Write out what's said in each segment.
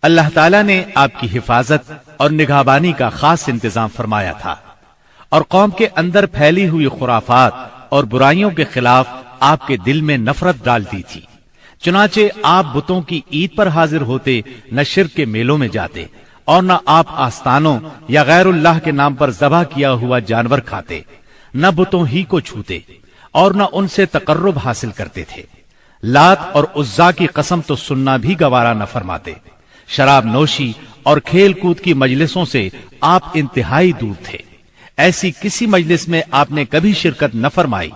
اللہ تعالیٰ نے آپ کی حفاظت اور نگہبانی کا خاص انتظام فرمایا تھا، اور قوم کے اندر پھیلی ہوئی خرافات اور برائیوں کے خلاف آپ کے دل میں نفرت ڈال دی تھی۔ چنانچہ آپ بتوں کی عید پر حاضر ہوتے، نہ شرک کے میلوں میں جاتے، اور نہ آپ آستانوں یا غیر اللہ کے نام پر ذبح کیا ہوا جانور کھاتے، نہ بتوں ہی کو چھوتے، اور نہ ان سے تقرب حاصل کرتے تھے۔ لات اور عزا کی قسم تو سننا بھی گوارا نہ فرماتے۔ شراب نوشی اور کھیل کود کی مجلسوں سے آپ انتہائی دور تھے۔ ایسی کسی مجلس میں آپ نے کبھی شرکت نہ فرمائی،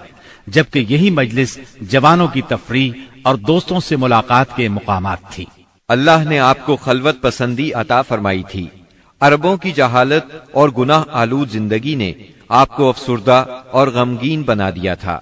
جبکہ یہی مجلس جوانوں کی تفریح اور دوستوں سے ملاقات کے مقامات تھی۔ اللہ نے آپ کو خلوت پسندی عطا فرمائی تھی۔ عربوں کی جہالت اور گناہ آلود زندگی نے آپ کو افسردہ اور غمگین بنا دیا تھا۔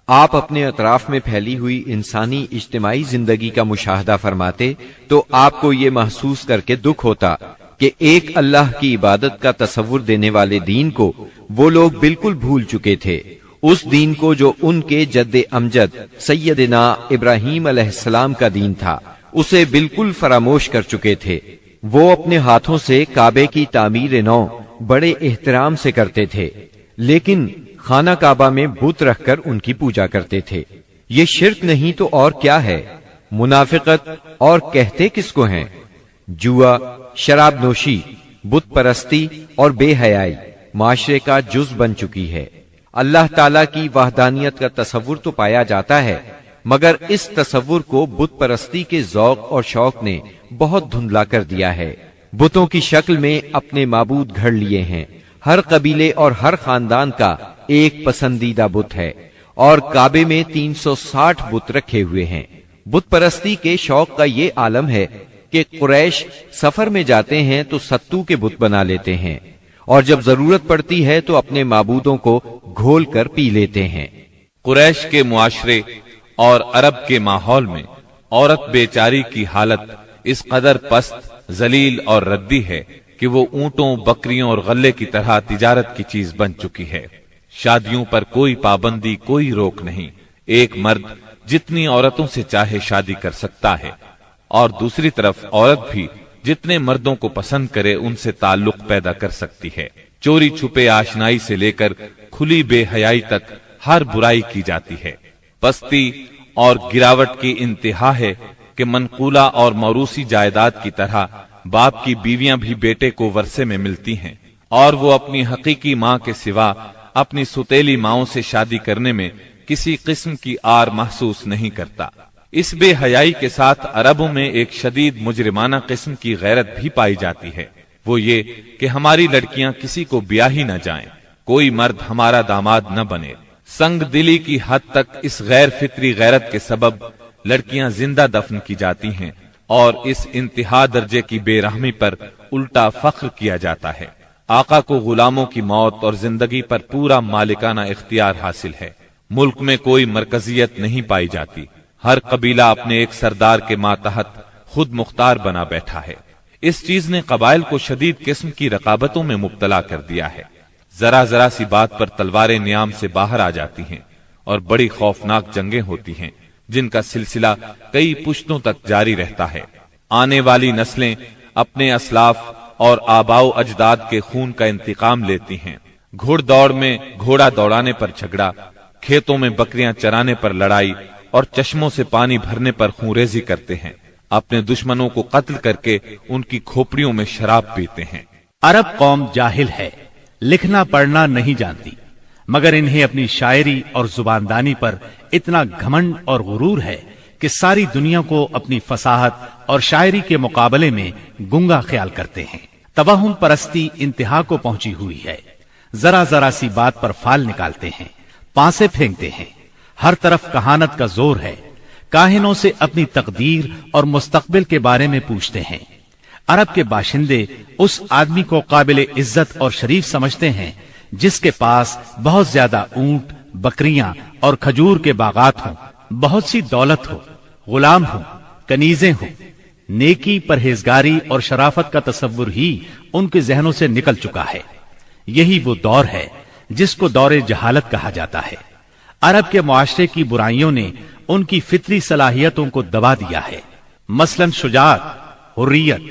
آپ اپنے اطراف میں پھیلی ہوئی انسانی اجتماعی زندگی کا مشاہدہ فرماتے تو آپ کو یہ محسوس کر کے دکھ ہوتا کہ ایک اللہ کی عبادت کا تصور دینے والے دین کو وہ لوگ بالکل بھول چکے تھے، اس دین کو جو ان کے جد امجد سیدنا ابراہیم علیہ السلام کا دین تھا، اسے بالکل فراموش کر چکے تھے۔ وہ اپنے ہاتھوں سے کعبے کی تعمیر نو بڑے احترام سے کرتے تھے، لیکن خانہ کعبہ میں بت رکھ کر ان کی پوجا کرتے تھے۔ یہ شرک نہیں تو اور کیا ہے؟ منافقت اور کہتے کس کو ہیں؟ جوا، شراب نوشی، بت پرستی اور بے حیائی معاشرے کا جز بن چکی ہے۔ اللہ تعالیٰ کی وحدانیت کا تصور تو پایا جاتا ہے، مگر اس تصور کو بت پرستی کے ذوق اور شوق نے بہت دھندلا کر دیا ہے۔ بتوں کی شکل میں اپنے معبود گھڑ لیے ہیں۔ ہر قبیلے اور ہر خاندان کا ایک پسندیدہ بت ہے، اور کعبے میں 360 بت رکھے ہوئے ہیں۔ بت پرستی کے شوق کا یہ عالم ہے کہ قریش سفر میں جاتے ہیں تو ستو کے بت بنا لیتے ہیں، اور جب ضرورت پڑتی ہے تو اپنے معبودوں کو گھول کر پی لیتے ہیں۔ قریش کے معاشرے اور عرب کے ماحول میں عورت بیچاری کی حالت اس قدر پست، ذلیل اور ردی ہے کہ وہ اونٹوں، بکریوں اور غلے کی طرح تجارت کی چیز بن چکی ہے۔ شادیوں پر کوئی پابندی، کوئی روک نہیں۔ ایک مرد جتنی عورتوں سے چاہے شادی کر سکتا ہے، اور دوسری طرف عورت بھی جتنے مردوں کو پسند کرے ان سے تعلق پیدا کر سکتی ہے۔ چوری چھپے آشنائی سے لے کر کھلی بے حیائی تک ہر برائی کی جاتی ہے۔ پستی اور گراوٹ کی انتہا ہے کہ منقولہ اور موروثی جائیداد کی طرح باپ کی بیویاں بھی بیٹے کو ورثے میں ملتی ہیں، اور وہ اپنی حقیقی ماں کے سوا اپنی ستیلی ماؤں سے شادی کرنے میں کسی قسم کی آر محسوس نہیں کرتا۔ اس بے حیائی کے ساتھ عربوں میں ایک شدید مجرمانہ قسم کی غیرت بھی پائی جاتی ہے، وہ یہ کہ ہماری لڑکیاں کسی کو بیاہ ہی نہ جائیں، کوئی مرد ہمارا داماد نہ بنے۔ سنگ دلی کی حد تک اس غیر فطری غیرت کے سبب لڑکیاں زندہ دفن کی جاتی ہیں، اور اس انتہا درجے کی بے رحمی پر الٹا فخر کیا جاتا ہے۔ آقا کو غلاموں کی موت اور زندگی پر پورا مالکانہ اختیار حاصل ہے۔ ملک میں کوئی مرکزیت نہیں پائی جاتی، ہر قبیلہ اپنے ایک سردار کے ماتحت خود مختار بنا بیٹھا ہے۔ اس چیز نے قبائل کو شدید قسم کی رقابتوں میں مبتلا کر دیا ہے۔ ذرا ذرا سی بات پر تلواریں نیام سے باہر آ جاتی ہیں، اور بڑی خوفناک جنگیں ہوتی ہیں جن کا سلسلہ کئی پشتوں تک جاری رہتا ہے۔ آنے والی نسلیں اپنے اسلاف اور آباؤ اجداد کے خون کا انتقام لیتی ہیں۔ گھوڑ دوڑ میں گھوڑا دوڑانے پر جھگڑا، کھیتوں میں بکریاں چرانے پر لڑائی، اور چشموں سے پانی بھرنے پر خونریزی کرتے ہیں۔ اپنے دشمنوں کو قتل کر کے ان کی کھوپڑیوں میں شراب پیتے ہیں۔ عرب قوم جاہل ہے، لکھنا پڑھنا نہیں جانتی، مگر انہیں اپنی شاعری اور زباندانی پر اتنا گھمنڈ اور غرور ہے کہ ساری دنیا کو اپنی فصاحت اور شاعری کے مقابلے میں گنگا خیال کرتے ہیں۔ توہم پرستی انتہا کو پہنچی ہوئی ہے۔ ذرا ذرا سی بات پر فال نکالتے ہیں، پانسے پھینکتے ہیں۔ ہر طرف کہانت کا زور ہے۔ کاہنوں سے اپنی تقدیر اور مستقبل کے بارے میں پوچھتے ہیں۔ عرب کے باشندے اس آدمی کو قابل عزت اور شریف سمجھتے ہیں جس کے پاس بہت زیادہ اونٹ، بکریاں اور کھجور کے باغات ہوں، بہت سی دولت ہو، غلام ہوں، کنیزیں ہوں۔ نیکی، پرہیزگاری اور شرافت کا تصور ہی ان کے ذہنوں سے نکل چکا ہے۔ یہی وہ دور ہے جس کو دور جہالت کہا جاتا ہے۔ عرب کے معاشرے کی برائیوں نے ان کی فطری صلاحیتوں کو دبا دیا ہے، مثلا شجاعت، حریت،